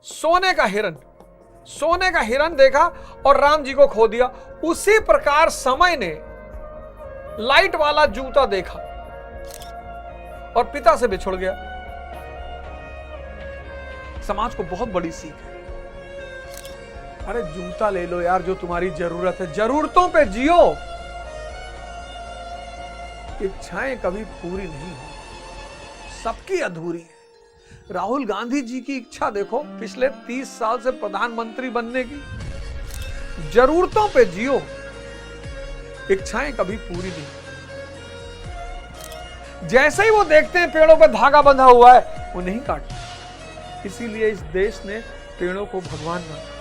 सोने का हिरण, सोने का हिरण देखा और राम जी को खो दिया। उसी प्रकार समय ने लाइट वाला जूता देखा और पिता से बिछुड़ गया। समाज को बहुत बड़ी सीख है। अरे जूता ले लो यार जो तुम्हारी जरूरत है, जरूरतों पे जियो। इच्छाएं कभी पूरी नहीं हो, सबकी अधूरी है। राहुल गांधी जी की इच्छा देखो, पिछले 30 साल से प्रधानमंत्री बनने की। जरूरतों पे जियो, इच्छाएं कभी पूरी नहीं। जैसे ही वो देखते हैं पेड़ों पे धागा बंधा हुआ है, वो नहीं काटते। इसीलिए इस देश ने पेड़ों को भगवान माना।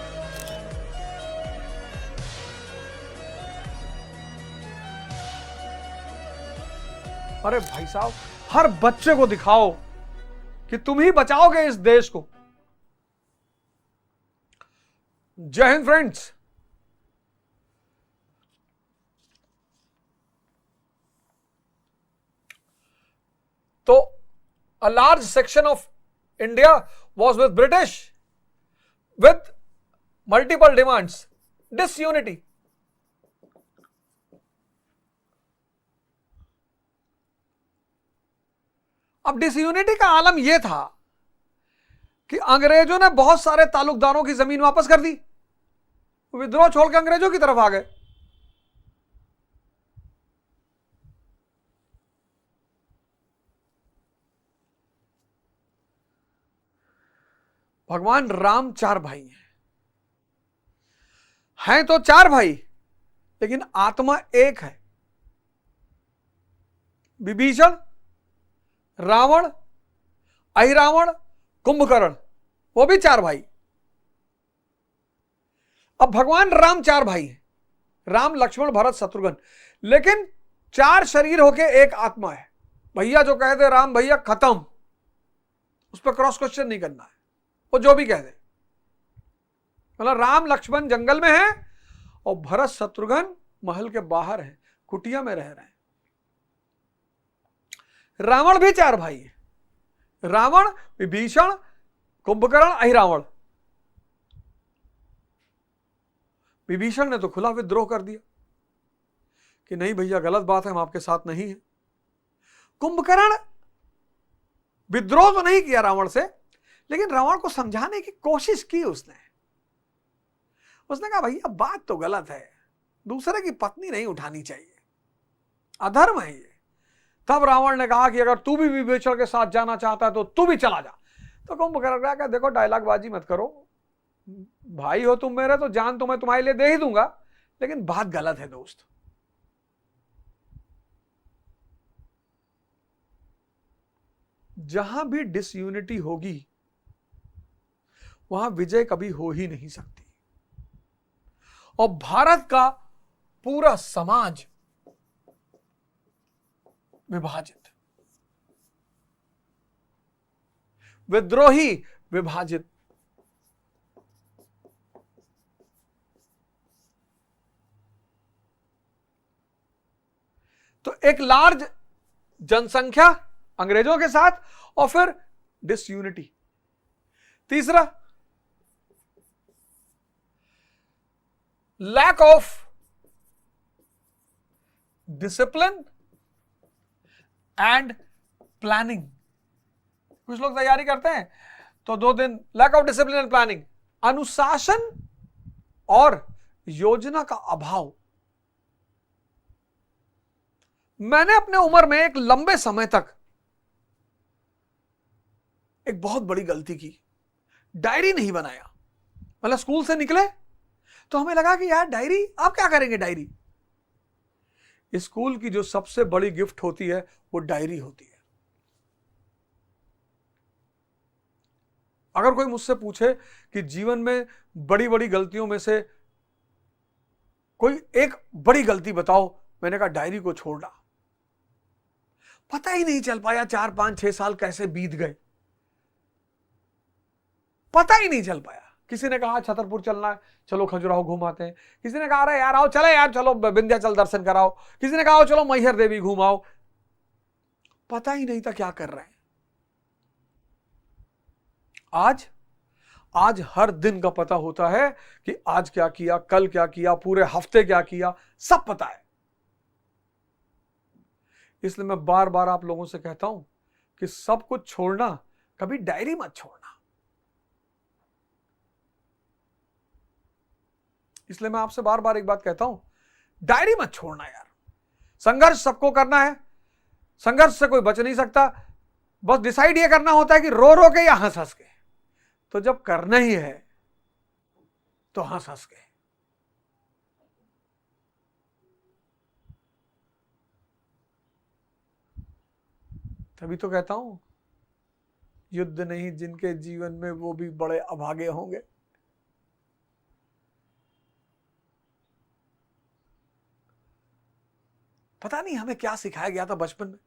अरे भाई साहब, हर बच्चे को दिखाओ कि तुम ही बचाओगे इस देश को। जय हिंद फ्रेंड्स। तो a large section of India was with British with multiple demands, disunity. अब डिसयूनिटी का आलम यह था कि अंग्रेजों ने बहुत सारे तालुकदारों की जमीन वापस कर दी, विद्रोह छोड़ के अंग्रेजों की तरफ आ गए। भगवान राम 4 भाई हैं तो 4 भाई, लेकिन आत्मा एक है। विभीषण, रावण, अहिरावण, कुंभकर्ण, वो भी 4 भाई। अब भगवान राम 4 भाई हैं, राम, लक्ष्मण, भरत, शत्रुघ्न, लेकिन 4 शरीर होके एक आत्मा है। भैया जो कह दे राम भैया खत्म, उस पर क्रॉस क्वेश्चन नहीं करना है, वो जो भी कह दे। मतलब राम लक्ष्मण जंगल में है और भरत शत्रुघ्न महल के बाहर है, कुटिया में रह रहे हैं। रावण भी 4 भाई है, रावण, विभीषण, कुंभकर्ण, अहिरावण। विभीषण ने तो खुला विद्रोह कर दिया कि नहीं भैया गलत बात है, हम आपके साथ नहीं है। कुंभकर्ण विद्रोह तो नहीं किया रावण से, लेकिन रावण को समझाने की कोशिश की उसने कहा भैया बात तो गलत है, दूसरे की पत्नी नहीं उठानी चाहिए, अधर्म है ये। तब रावण ने कहा कि अगर तू भी विभीषण के साथ जाना चाहता है तो तू भी चला जा। तो कुंभकर्ण कहा देखो डायलॉग बाजी मत करो, भाई हो तुम मेरे, तो जान तो मैं तुम्हारे लिए दे ही दूंगा, लेकिन बात गलत है दोस्त। जहां भी डिसयूनिटी होगी वहां विजय कभी हो ही नहीं सकती। और भारत का पूरा समाज विभाजित, विद्रोही विभाजित। तो एक लार्ज जनसंख्या अंग्रेजों के साथ और फिर डिसयूनिटी। तीसरा, lack of discipline and planning. कुछ लोग तैयारी करते हैं तो 2 दिन, lack of discipline and planning, अनुशासन और योजना का अभाव। मैंने अपने उम्र में एक लंबे समय तक एक बहुत बड़ी गलती की, डायरी नहीं बनाया। मतलब स्कूल से निकले तो हमें लगा कि यार डायरी, आप क्या करेंगे डायरी। स्कूल की जो सबसे बड़ी गिफ्ट होती है वो डायरी होती है। अगर कोई मुझसे पूछे कि जीवन में बड़ी बड़ी गलतियों में से कोई एक बड़ी गलती बताओ, मैंने कहा डायरी को छोड़ना। पता ही नहीं चल पाया 4, 5, 6 साल कैसे बीत गए, पता ही नहीं चल पाया। किसी ने कहा छतरपुर चलना है, चलो खजुराहो घूम आते हैं। किसी ने कहा अरे यार आओ, चले यार चलो विंध्याचल दर्शन कराओ। किसी ने कहा चलो मैहर देवी घूमाओ। पता ही नहीं था क्या कर रहे हैं। आज हर दिन का पता होता है कि आज क्या किया, कल क्या किया, पूरे हफ्ते क्या किया, सब पता है। इसलिए मैं बार बार आप लोगों से कहता हूं कि सब कुछ छोड़ना, कभी डायरी मत छोड़ना। इसलिए मैं आपसे बार बार एक बात कहता हूं, डायरी मत छोड़ना यार। संघर्ष सबको करना है, संघर्ष से कोई बच नहीं सकता। बस डिसाइड ये करना होता है कि रो रो के या हंस हंस के। तो जब करना ही है तो हंस हंस के। तभी तो कहता हूं, युद्ध नहीं जिनके जीवन में वो भी बड़े अभागे होंगे। पता नहीं हमें क्या सिखाया गया था बचपन में,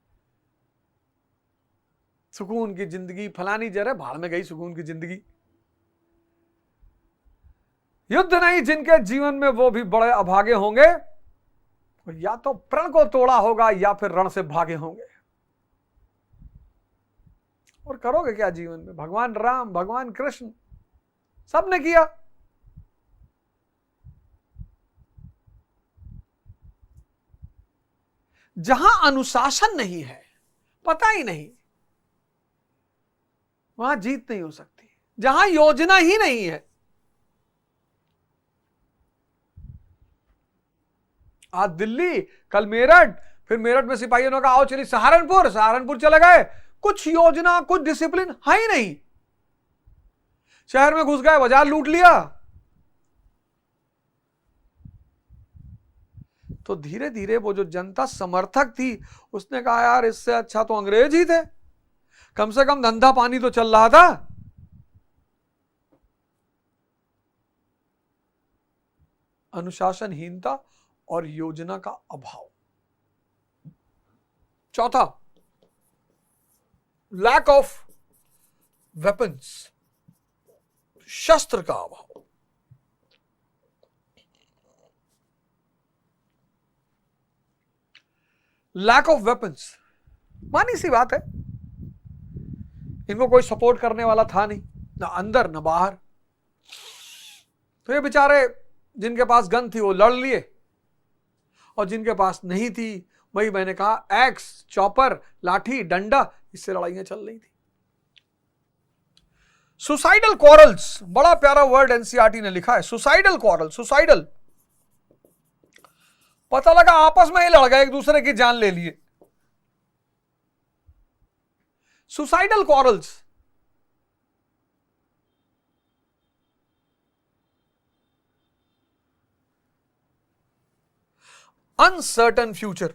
सुकून की जिंदगी, फलानी जरे भाड़ में गई सुकून की जिंदगी। युद्ध नहीं जिनके जीवन में वो भी बड़े अभागे होंगे, या तो प्रण को तोड़ा होगा या फिर रण से भागे होंगे। और करोगे क्या जीवन में? भगवान राम, भगवान कृष्ण, सबने किया। जहां अनुशासन नहीं है, पता ही नहीं, वहां जीत नहीं हो सकती। जहां योजना ही नहीं है, आज दिल्ली, कल मेरठ, फिर मेरठ में सिपाहियों ने कहा आओ चलिए सहारनपुर, सहारनपुर चले गए। कुछ योजना, कुछ डिसिप्लिन है ही नहीं। शहर में घुस गए, बाजार लूट लिया। तो धीरे धीरे वो जो जनता समर्थक थी उसने कहा यार इससे अच्छा तो अंग्रेज ही थे, कम से कम धंधा पानी तो चल रहा था। अनुशासनहीनता और योजना का अभाव। चौथा, लैक ऑफ वेपन्स, शस्त्र का अभाव। लैक ऑफ वेपन्स, मानी सी बात है, इनको कोई सपोर्ट करने वाला था नहीं, ना अंदर ना बाहर। तो ये बेचारे जिनके पास गन थी वो लड़ लिए, और जिनके पास नहीं थी, वही मैंने कहा एक्स, चॉपर, लाठी, डंडा, इससे लड़ाइयां चल रही थी। सुसाइडल क्वारल्स, बड़ा प्यारा वर्ड एनसीईआरटी ने लिखा है, सुसाइडल क्वारल। सुसाइडल, पता लगा आपस में ही लड़ गए, एक दूसरे की जान ले लिए। Suicidal quarrels. अनसर्टन फ्यूचर,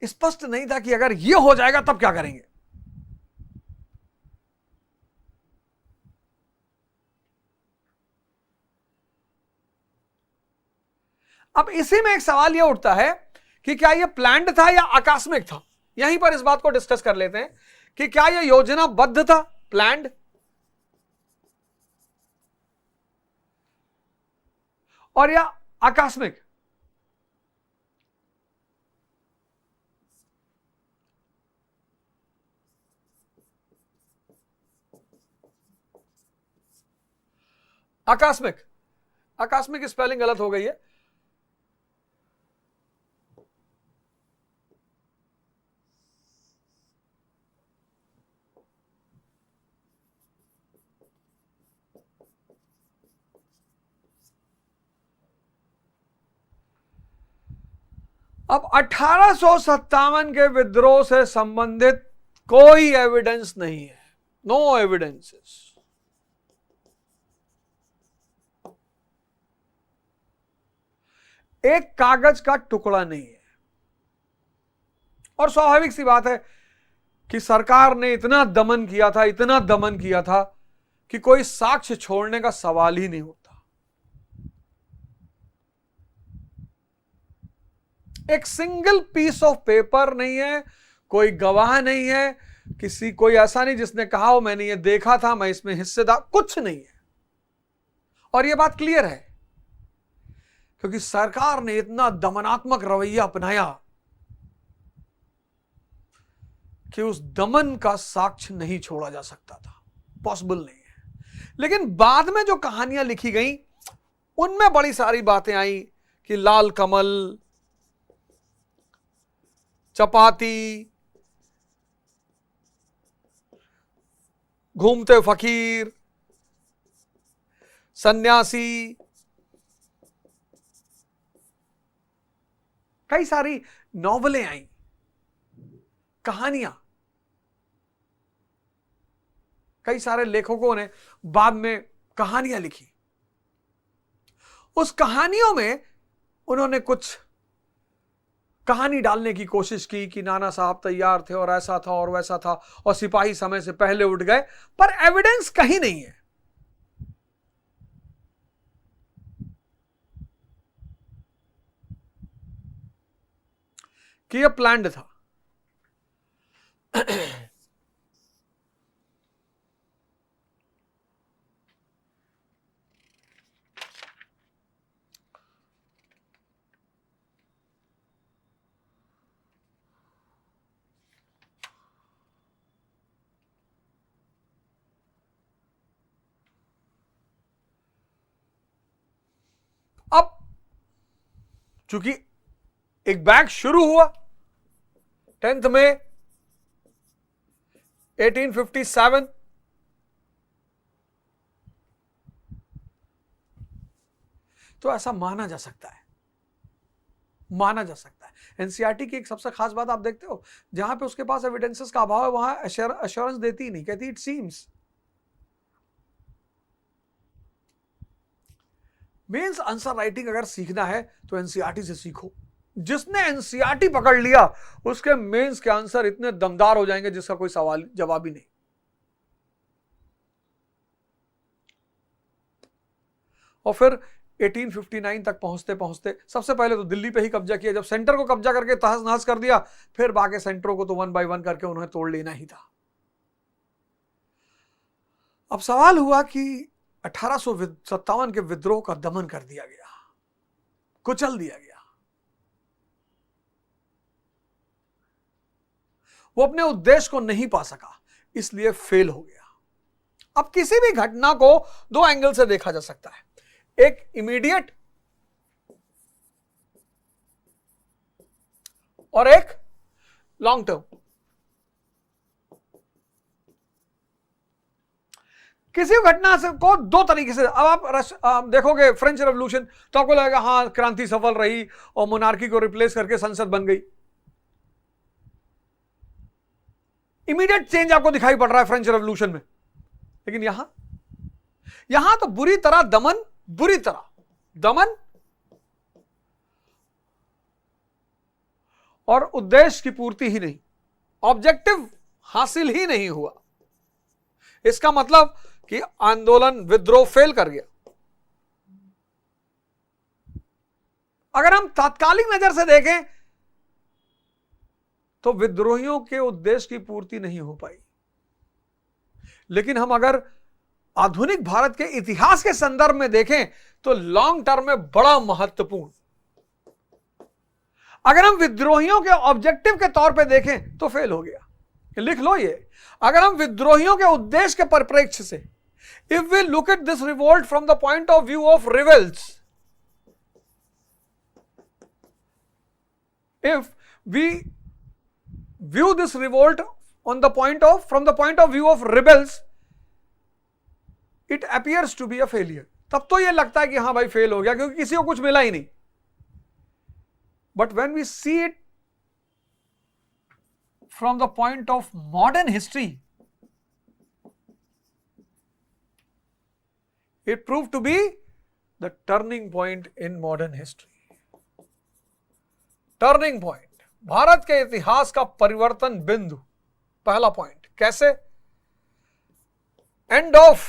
स्पष्ट नहीं था कि अगर यह हो जाएगा तब क्या करेंगे। अब इसी में एक सवाल यह उठता है कि क्या यह प्लान्ड था या आकस्मिक था। यहीं पर इस बात को डिस्कस कर लेते हैं कि क्या यह योजनाबद्ध था, प्लान्ड, और या आकस्मिक। आकस्मिक, आकस्मिक स्पेलिंग गलत हो गई है। अब 1857 के विद्रोह से संबंधित कोई एविडेंस नहीं है, नो एविडेंसेस। एक कागज का टुकड़ा नहीं है। और स्वाभाविक सी बात है कि सरकार ने इतना दमन किया था, इतना दमन किया था कि कोई साक्ष्य छोड़ने का सवाल ही नहीं होता। एक सिंगल पीस ऑफ पेपर नहीं है, कोई गवाह नहीं है, कोई ऐसा नहीं जिसने कहा हो मैंने ये देखा था, मैं इसमें हिस्सेदार, कुछ नहीं है। और यह बात क्लियर है क्योंकि सरकार ने इतना दमनात्मक रवैया अपनाया कि उस दमन का साक्ष्य नहीं छोड़ा जा सकता था, पॉसिबल नहीं है। लेकिन बाद में जो कहानियां लिखी गई उनमें बड़ी सारी बातें आई कि लाल कमल, चपाती, घूमते फकीर, सन्यासी, कई सारी नॉवेलें आई, कहानियां, कई सारे लेखकों ने बाद में कहानियां लिखी। उस कहानियों में उन्होंने कुछ कहानी डालने की कोशिश की कि नाना साहब तैयार थे और ऐसा था और वैसा था और सिपाही समय से पहले उठ गए, पर एविडेंस कहीं नहीं है कि यह प्लान्ड था। अब चूंकि एक बैच शुरू हुआ 10 मई 1857, तो ऐसा माना जा सकता है, माना जा सकता है। एनसीईआरटी की एक सबसे खास बात आप देखते हो, जहां पे उसके पास एविडेंसेस का अभाव है वहां अश्योरेंस देती ही नहीं, कहती it seems. Mains answer writing अगर सीखना है तो एनसीईआरटी से सीखो। जिसने एनसीईआरटी पकड़ लिया उसके मेंस के आंसर इतने दमदार हो जाएंगे जिसका कोई सवाल जवाब ही नहीं। और फिर 1859 तक पहुंचते पहुंचते सबसे पहले तो दिल्ली पे ही कब्जा किया, जब सेंटर को कब्जा करके तहस नहस कर दिया, फिर बाकी सेंटरों को तो 1 बाय 1 करके उन्हें तोड़ लेना ही था। अब सवाल हुआ कि 1857 के विद्रोह का दमन कर दिया गया, कुचल दिया गया, वो अपने उद्देश्य को नहीं पा सका, इसलिए फेल हो गया। अब किसी भी घटना को दो एंगल से देखा जा सकता है, एक इमीडिएट और एक लॉन्ग टर्म। किसी घटना से को दो तरीके से, अब आप देखोगे फ्रेंच रेवोल्यूशन तो आपको लगेगा हाँ क्रांति सफल रही और मोनार्की को रिप्लेस करके संसद बन गई, इमीडिएट चेंज आपको दिखाई पड़ रहा है फ्रेंच रेवोल्यूशन में। लेकिन यहां तो बुरी तरह दमन, बुरी तरह दमन और उद्देश्य की पूर्ति ही नहीं, ऑब्जेक्टिव हासिल ही नहीं हुआ। इसका मतलब कि आंदोलन, विद्रोह फेल कर गया। अगर हम तात्कालिक नजर से देखें तो विद्रोहियों के उद्देश्य की पूर्ति नहीं हो पाई, लेकिन हम अगर आधुनिक भारत के इतिहास के संदर्भ में देखें तो लॉन्ग टर्म में बड़ा महत्वपूर्ण। अगर हम विद्रोहियों के ऑब्जेक्टिव के तौर पे देखें तो फेल हो गया, लिख लो ये। अगर हम विद्रोहियों के उद्देश्य के परिप्रेक्ष्य से, if we look at this revolt from the point of view of rebels, if we view this revolt on the point of from the point of view of rebels, it appears to be a failure। तब तो ये लगता है कि हाँ भाई fail हो गया क्योंकि किसी को कुछ मिला ही नहीं। But when we see it from the point of modern history, it proved to be the turning point in modern history। Turning point, Bharat के इतिहास का परिवर्तन बिंदु, पहला पॉइंट। कैसे? End of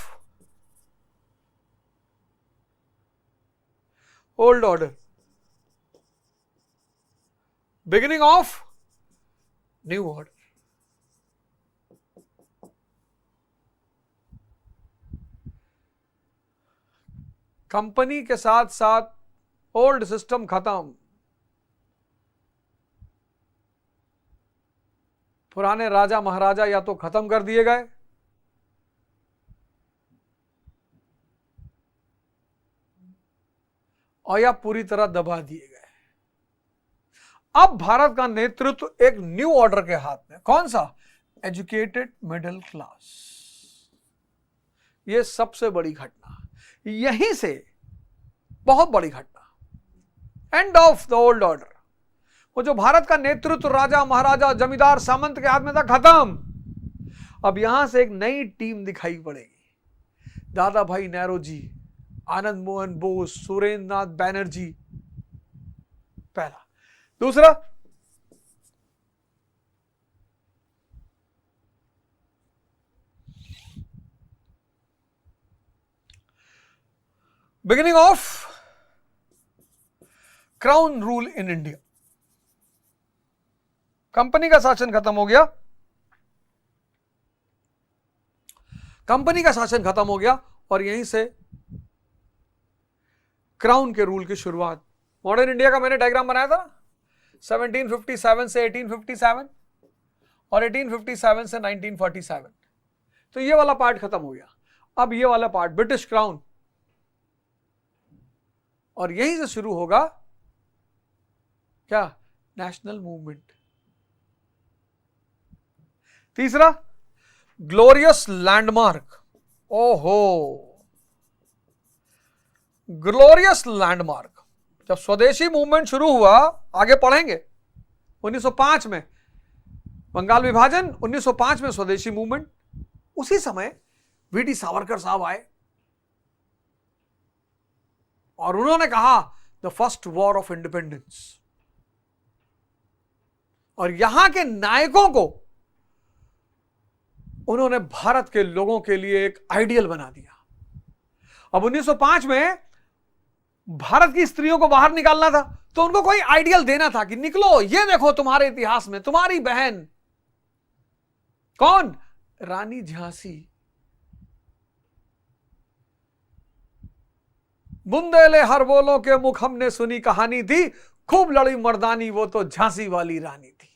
old order, beginning of new order. Company के साथ साथ ओल्ड सिस्टम खत्म, पुराने राजा महाराजा या तो खत्म कर दिए गए और या पूरी तरह दबा दिए गए। अब भारत का नेतृत्व एक न्यू ऑर्डर के हाथ में। कौन सा? Educated middle class. यह सबसे बड़ी घटना, यहीं से बहुत बड़ी घटना, end of the old order. वो जो भारत का नेतृत्व राजा महाराजा जमींदार सामंत के हाथ में था, खत्म। अब यहां से एक नई टीम दिखाई पड़ेगी। दादा भाई नेहरू जी, आनंद मोहन बोस, सुरेंद्र नाथ बैनर्जी, पहला। दूसरा, beginning of crown rule in India. Company का शासन खत्म हो गया, कंपनी का शासन खत्म हो गया और यहीं से क्राउन के रूल की शुरुआत। मॉडर्न इंडिया का मैंने डायग्राम बनाया था 1757 से 1857 और 1857 से 1947। तो ये वाला पार्ट खत्म हो गया। अब ये वाला पार्ट ब्रिटिश क्राउन, और यहीं से शुरू होगा क्या? National movement. तीसरा, ग्लोरियस लैंडमार्क। ओहो, ग्लोरियस लैंडमार्क। जब स्वदेशी मूवमेंट शुरू हुआ, आगे पढ़ेंगे, 1905 में बंगाल विभाजन, 1905 में स्वदेशी मूवमेंट। उसी समय वीडी सावरकर साहब आए और उन्होंने कहा the first war of independence, और यहां के नायकों को उन्होंने भारत के लोगों के लिए एक आइडियल बना दिया। अब 1905 में भारत की स्त्रियों को बाहर निकालना था, तो उनको कोई आइडियल देना था कि निकलो, ये देखो तुम्हारे इतिहास में तुम्हारी बहन कौन? रानी झांसी। बुंदेले हर बोलो के मुख हमने सुनी कहानी थी, खूब लड़ी मर्दानी वो तो झांसी वाली रानी थी।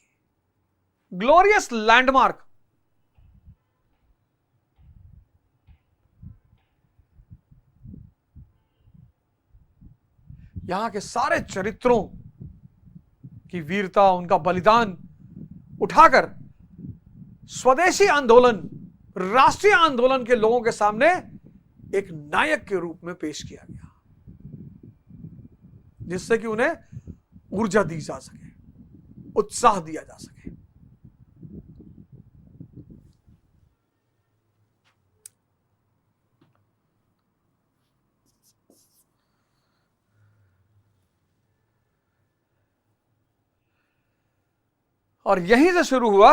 Glorious landmark. यहां के सारे चरित्रों की वीरता, उनका बलिदान उठाकर स्वदेशी आंदोलन, राष्ट्रीय आंदोलन के लोगों के सामने एक नायक के रूप में पेश किया गया, जिससे कि उन्हें ऊर्जा दी जा सके, उत्साह दिया जा सके। और यहीं से शुरू हुआ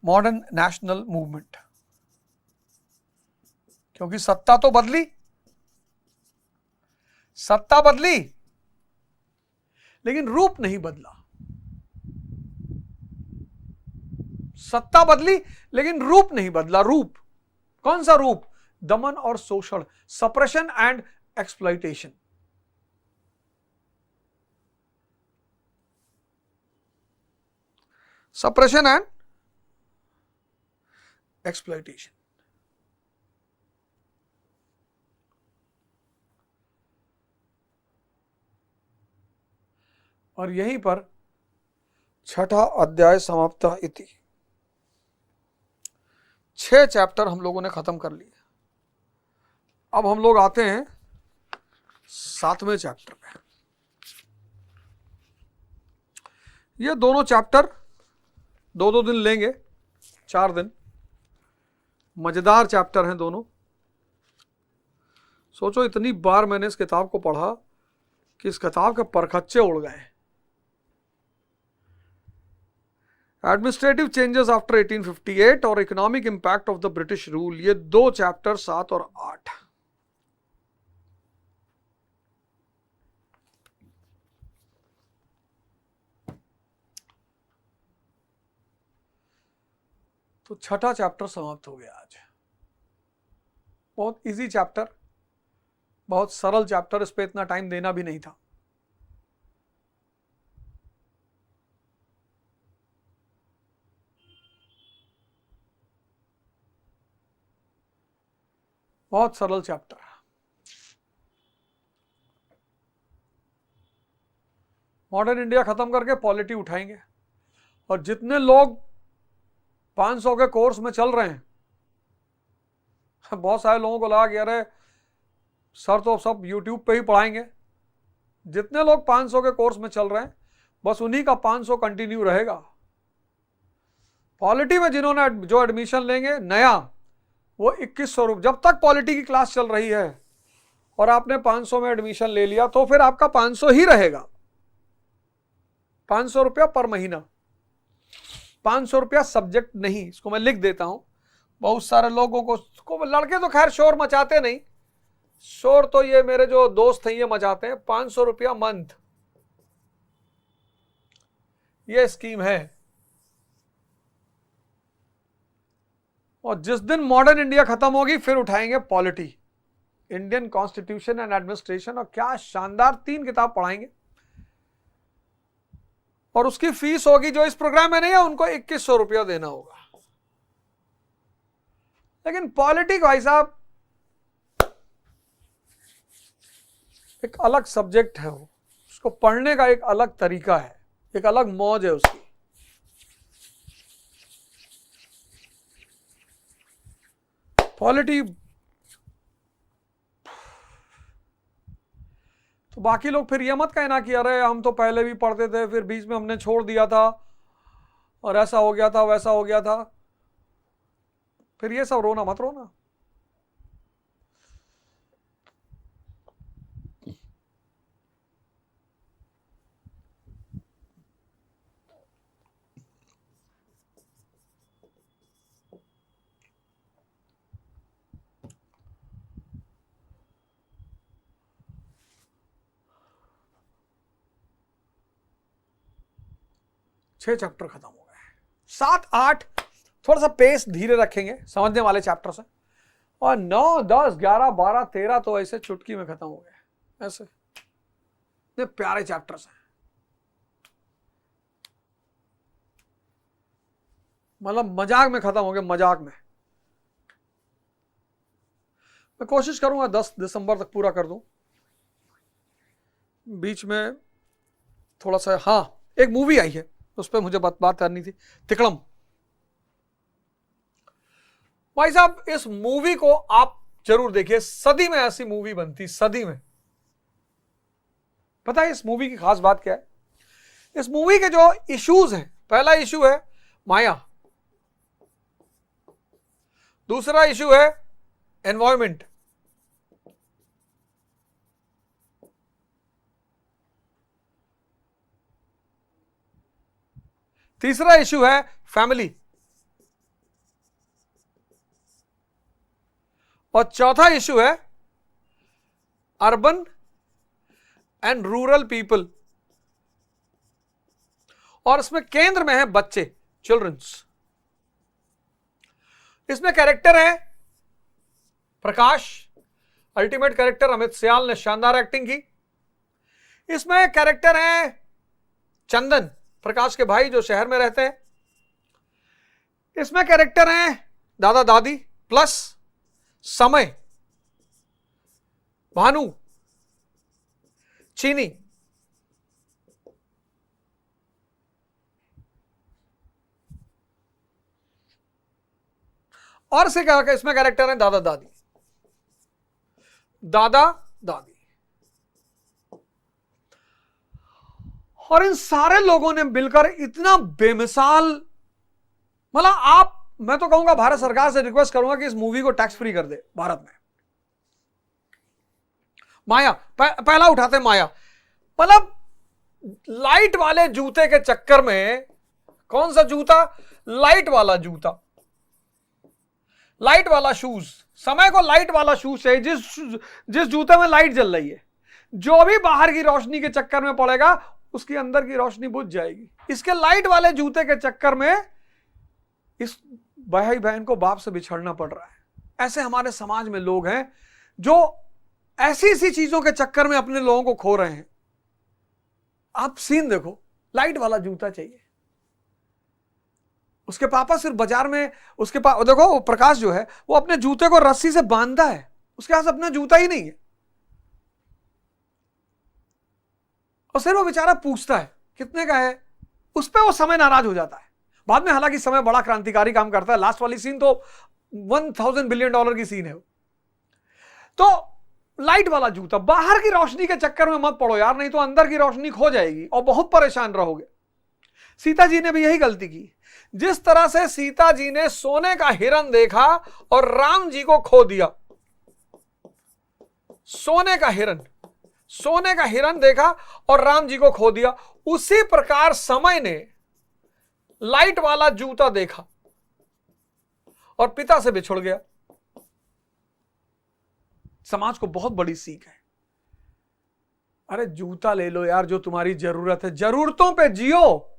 मॉडर्न नेशनल मूवमेंट, क्योंकि सत्ता तो बदली, सत्ता बदली लेकिन रूप नहीं बदला। सत्ता बदली लेकिन रूप नहीं बदला। रूप कौन सा रूप? दमन और शोषण, suppression and exploitation. Suppression and exploitation. और यहीं पर छठा अध्याय समाप्ता इति। 6 चैप्टर हम लोगों ने खत्म कर लिए। अब हम लोग आते हैं 7वें चैप्टर पे। ये दोनों चैप्टर 2-2 दिन लेंगे, 4 दिन। मजेदार चैप्टर हैं दोनों। सोचो, इतनी बार मैंने इस किताब को पढ़ा कि इस किताब के परखच्चे उड़ गए। एडमिनिस्ट्रेटिव चेंजेस आफ्टर 1858 और economic impact of the British rule, ये 2 चैप्टर 7 और 8। तो छठा चैप्टर समाप्त हो गया आज। बहुत इजी चैप्टर, बहुत सरल चैप्टर, इस पे इतना टाइम देना भी नहीं था। बहुत सरल चैप्टर है। मॉडर्न इंडिया खत्म करके पॉलिटी उठाएंगे, और जितने लोग 500 के कोर्स में चल रहे हैं, बहुत सारे लोगों को लगा कि अरे सर तो सब यूट्यूब पे ही पढ़ाएंगे। जितने लोग 500 के कोर्स में चल रहे हैं, बस उन्हीं का 500 कंटिन्यू रहेगा। पॉलिटी में जिन्होंने जो एडमिशन लेंगे नया, वो 2100 रुपये, जब तक पॉलिटी की क्लास चल रही है और आपने 500 में एडमिशन ले लिया तो फिर आपका 500 ही रहेगा। 500 रुपया पर महीना, 500 रुपया सब्जेक्ट नहीं। इसको मैं लिख देता हूं, बहुत सारे लोगों को लड़के तो खैर शोर मचाते नहीं, शोर तो ये मेरे जो दोस्त हैं ये मचाते हैं। 500 रुपया मंथ, ये स्कीम है। और जिस दिन मॉडर्न इंडिया खत्म होगी फिर उठाएंगे polity, Indian constitution and administration, और क्या शानदार 3 किताब पढ़ाएंगे। और उसकी फीस होगी, जो इस प्रोग्राम में नहीं है उनको 2100 रुपया देना होगा। लेकिन पॉलिटिक्स भाई साहब एक अलग सब्जेक्ट है, वो उसको पढ़ने का एक अलग तरीका है, एक अलग मौज है उसकी। पॉलिटी तो बाकी लोग फिर ये मत कहना कि अरे हम तो पहले भी पढ़ते थे, फिर बीच में हमने छोड़ दिया था और ऐसा हो गया था वैसा हो गया था। फिर ये सब रोना मत रोना। छह चैप्टर खत्म हो गए, 7, 8 थोड़ा सा पेस धीरे रखेंगे समझने वाले चैप्टर से, और 9, 10, 11, 12, 13 तो ऐसे चुटकी में खत्म हो गए। ऐसे इतने प्यारे चैप्टर्स हैं, मतलब मजाक में खत्म हो गए, मजाक में। मैं कोशिश करूंगा 10 दिसंबर तक पूरा कर दूं। बीच में थोड़ा सा, हाँ एक मूवी आई है उस पर मुझे बात करनी थी, तिकड़म। भाई साहब इस मूवी को आप जरूर देखिए, सदी में ऐसी मूवी बनती, सदी में। पता है इस मूवी की खास बात क्या है? इस मूवी के जो इश्यूज हैं, पहला इश्यू है माया, दूसरा इश्यू है एनवायरमेंट, तीसरा इश्यू है फैमिली, और चौथा इश्यू है अर्बन एंड रूरल पीपल। और इसमें केंद्र में है बच्चे, चिल्ड्रंस। इसमें कैरेक्टर है प्रकाश, अल्टीमेट कैरेक्टर, अमित सियाल ने शानदार एक्टिंग की। इसमें कैरेक्टर है चंदन, प्रकाश के भाई जो शहर में रहते हैं। इसमें कैरेक्टर हैं दादा दादी प्लस समय, भानु, चीनी। और से क्या, इसमें कैरेक्टर हैं दादा दादी, दादा दादी। और इन सारे लोगों ने मिलकर इतना बेमिसाल, मतलब आप, मैं तो कहूंगा भारत सरकार से रिक्वेस्ट करूंगा कि इस मूवी को टैक्स फ्री कर दे भारत में। माया, पहला उठाते माया, मतलब लाइट वाले जूते के चक्कर में, कौन सा जूता? लाइट वाला जूता, लाइट वाला शूज। समय को लाइट वाला शूज चाहिए, जिस जूते में लाइट जल रही है। जो भी बाहर की रोशनी के चक्कर में पड़ेगा उसकी अंदर की रोशनी बुझ जाएगी। इसके लाइट वाले जूते के चक्कर में इस भाई बहन को बाप से बिछड़ना पड़ रहा है। ऐसे हमारे समाज में लोग हैं जो ऐसी चीजों के चक्कर में अपने लोगों को खो रहे हैं। आप सीन देखो, लाइट वाला जूता चाहिए। उसके पापा सिर्फ बाजार में, उसके पापा देखो, प्रकाश जो है वो अपने जूते को रस्सी से बांधता है, उसके पास अपना जूता ही नहीं है। और फिर वो बेचारा पूछता है कितने का है, उस पर वो समय नाराज हो जाता है। बाद में हालांकि समय बड़ा क्रांतिकारी काम करता है। लास्ट वाली सीन तो $1000 बिलियन की सीन है। तो लाइट वाला जूता, बाहर की रोशनी के चक्कर में मत पड़ो यार, नहीं तो अंदर की रोशनी खो जाएगी और बहुत परेशान रहोगे। सीता जी ने भी यही गलती की। जिस तरह से सीता जी ने सोने का हिरण देखा और राम जी को खो दिया, सोने का हिरण देखा और राम जी को खो दिया, उसी प्रकार समय ने लाइट वाला जूता देखा और पिता से बिछुड़ गया। समाज को बहुत बड़ी सीख है। अरे जूता ले लो यार जो तुम्हारी जरूरत है, जरूरतों पे जियो।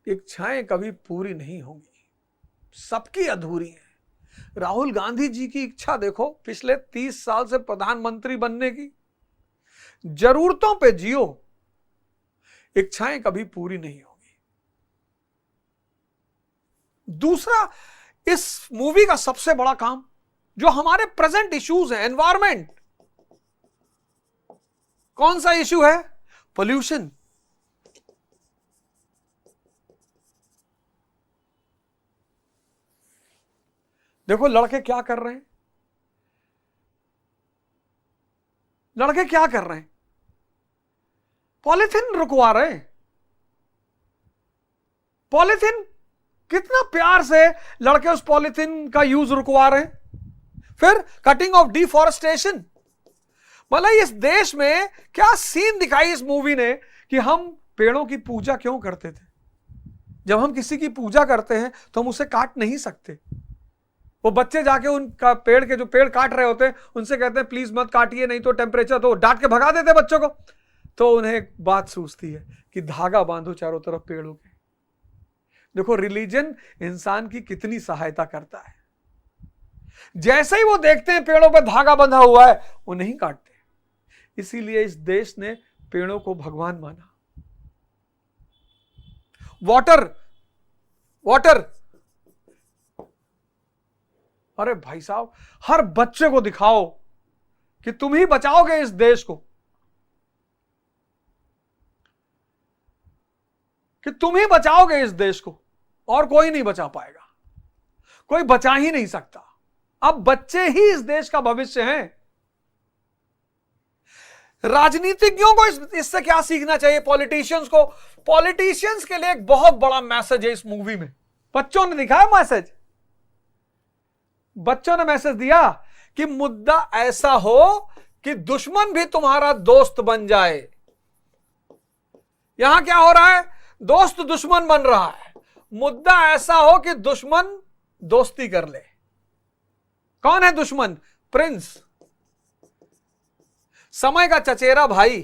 इच्छाएं कभी पूरी नहीं होंगी, सबकी अधूरी है। राहुल गांधी जी की इच्छा देखो, पिछले 30 साल से प्रधानमंत्री बनने की। जरूरतों पे जियो, इच्छाएं कभी पूरी नहीं होगी। दूसरा, इस मूवी का सबसे बड़ा काम जो हमारे प्रेजेंट इश्यूज हैं, एनवायरमेंट। कौन सा इश्यू है? पोल्यूशन। देखो लड़के क्या कर रहे हैं, पॉलिथीन रुकवा रहे हैं। पॉलिथीन कितना प्यार से लड़के उस पॉलिथीन का यूज रुकवा रहे हैं। फिर कटिंग ऑफ डिफॉरेस्टेशन। मतलब इस देश में क्या सीन दिखाई इस मूवी ने कि हम पेड़ों की पूजा क्यों करते थे। जब हम किसी की पूजा करते हैं तो हम उसे काट नहीं सकते। वो बच्चे जाके उनका पेड़ के जो पेड़ काट रहे होते हैं उनसे कहते हैं प्लीज मत काटिए नहीं तो टेम्परेचर, तो डांट के भगा देते बच्चों को। तो उन्हें एक बात सूझती है कि धागा बांधो चारों तरफ पेड़ों के। देखो रिलीजन इंसान की कितनी सहायता करता है। जैसे ही वो देखते हैं पेड़ों पर धागा बंधा हुआ है वो नहीं काटते। इसीलिए इस देश ने पेड़ों को भगवान माना। वाटर, अरे भाई साहब, हर बच्चे को दिखाओ कि तुम ही बचाओगे इस देश को, और कोई नहीं बचा पाएगा, कोई बचा ही नहीं सकता। अब बच्चे ही इस देश का भविष्य हैं। राजनीतिज्ञों को इससे क्या सीखना चाहिए? पॉलिटिशियंस के लिए एक बहुत बड़ा मैसेज है इस मूवी में। बच्चों ने दिखाया मैसेज, बच्चों ने मैसेज दिया कि मुद्दा ऐसा हो कि दुश्मन भी तुम्हारा दोस्त बन जाए। यहां क्या हो रहा है? दोस्त दुश्मन बन रहा है। मुद्दा ऐसा हो कि दुश्मन दोस्ती कर ले। कौन है दुश्मन? प्रिंस, समय का चचेरा भाई।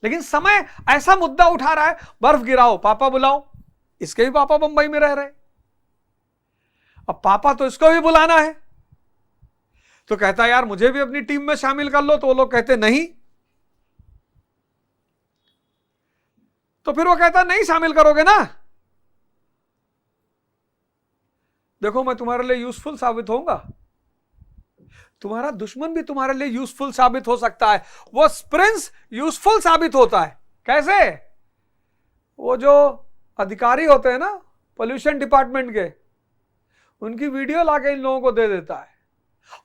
लेकिन समय ऐसा मुद्दा उठा रहा है, बर्फ गिराओ, पापा बुलाओ। इसके भी पापा बंबई में रह रहे, अब पापा तो इसको भी बुलाना है। तो कहता है यार मुझे भी अपनी टीम में शामिल कर लो। तो वो लोग कहते नहीं। तो फिर वो कहता नहीं शामिल करोगे ना, देखो मैं तुम्हारे लिए यूजफुल साबित होऊंगा। तुम्हारा दुश्मन भी तुम्हारे लिए यूजफुल साबित हो सकता है। वो प्रिंस यूजफुल साबित होता है। कैसे? वो जो अधिकारी होते हैं ना पोल्यूशन डिपार्टमेंट के, उनकी वीडियो लाके इन लोगों को दे देता है।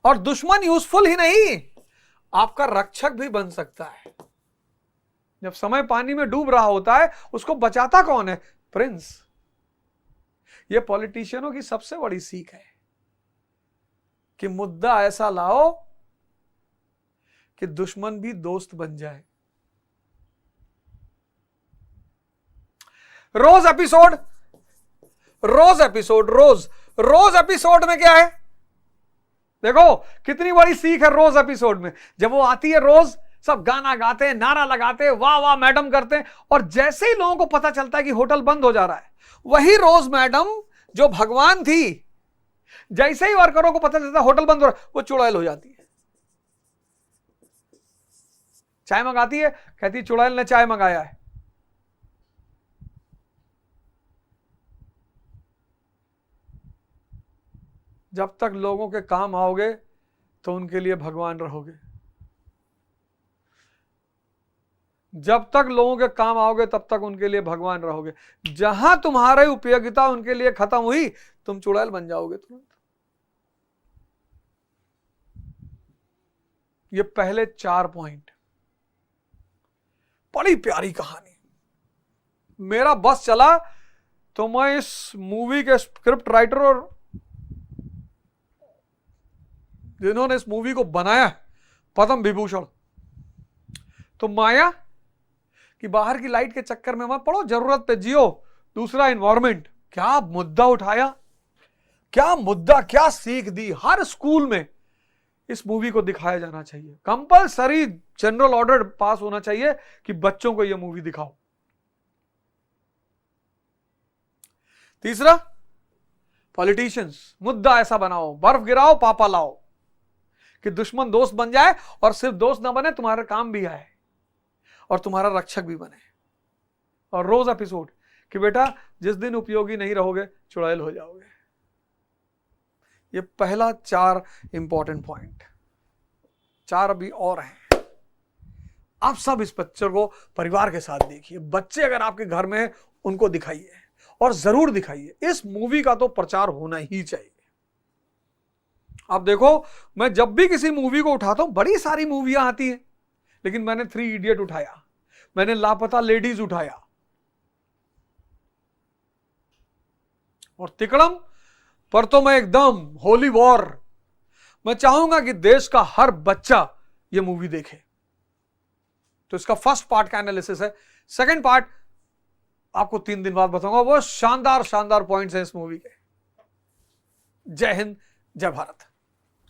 और दुश्मन यूजफुल ही नहीं, आपका रक्षक भी बन सकता है। जब समय पानी में डूब रहा होता है उसको बचाता कौन है? प्रिंस। यह पॉलिटिशियनों की सबसे बड़ी सीख है कि मुद्दा ऐसा लाओ कि दुश्मन भी दोस्त बन जाए। रोज एपिसोड में क्या है? देखो कितनी बड़ी सीख है रोज एपिसोड में। जब वो आती है रोज, सब गाना गाते हैं, नारा लगाते हैं, वाह वाह मैडम करते हैं। और जैसे ही लोगों को पता चलता है कि होटल बंद हो जा रहा है, वही रोज मैडम जो भगवान थी, जैसे ही वर्करों को पता चलता है होटल बंद हो रहा है, वो चुड़ैल हो जाती है। चाय मंगाती है, कहती है चुड़ैल ने चाय मंगाया है। जब तक लोगों के काम आओगे तो उनके लिए भगवान रहोगे, जब तक लोगों के काम आओगे तब तक उनके लिए भगवान रहोगे। जहां तुम्हारी उपयोगिता उनके लिए खत्म हुई, तुम चुड़ैल बन जाओगे तुरंत। ये पहले 4 पॉइंट, बड़ी प्यारी कहानी। मेरा बस चला तो मैं इस मूवी के स्क्रिप्ट राइटर और जिन्होंने इस मूवी को बनाया पद्म विभूषण, तो माया कि बाहर की लाइट के चक्कर में मत पड़ो, जरूरत पे जियो, दूसरा एनवायरमेंट। क्या मुद्दा उठाया, क्या मुद्दा, क्या सीख दी। हर स्कूल में इस मूवी को दिखाया जाना चाहिए। कंपलसरी जनरल ऑर्डर पास होना चाहिए कि बच्चों को यह मूवी दिखाओ। तीसरा, पॉलिटिशियंस, मुद्दा ऐसा बनाओ, बर्फ गिराओ पापा लाओ, कि दुश्मन दोस्त बन जाए और सिर्फ दोस्त ना बने, तुम्हारा काम भी आए और तुम्हारा रक्षक भी बने। और रोज एपिसोड कि बेटा जिस दिन उपयोगी नहीं रहोगे चुड़ैल हो जाओगे। ये पहला 4 इंपॉर्टेंट पॉइंट। 4 अभी और हैं। आप सब इस पिक्चर को परिवार के साथ देखिए। बच्चे अगर आपके घर में हैं उनको दिखाइए और जरूर दिखाइए। इस मूवी का तो प्रचार होना ही चाहिए। आप देखो, मैं जब भी किसी मूवी को उठाता हूं, बड़ी सारी मूवियां आती हैं, लेकिन मैंने 3 इडियट उठाया, मैंने लापता लेडीज उठाया, और तिकड़म पर तो मैं एकदम होली वॉर। मैं चाहूंगा कि देश का हर बच्चा यह मूवी देखे। तो इसका फर्स्ट पार्ट का एनालिसिस है। सेकंड पार्ट आपको 3 दिन बाद बताऊंगा। वो शानदार शानदार पॉइंट्स हैं इस मूवी के। जय हिंद, जय भारत।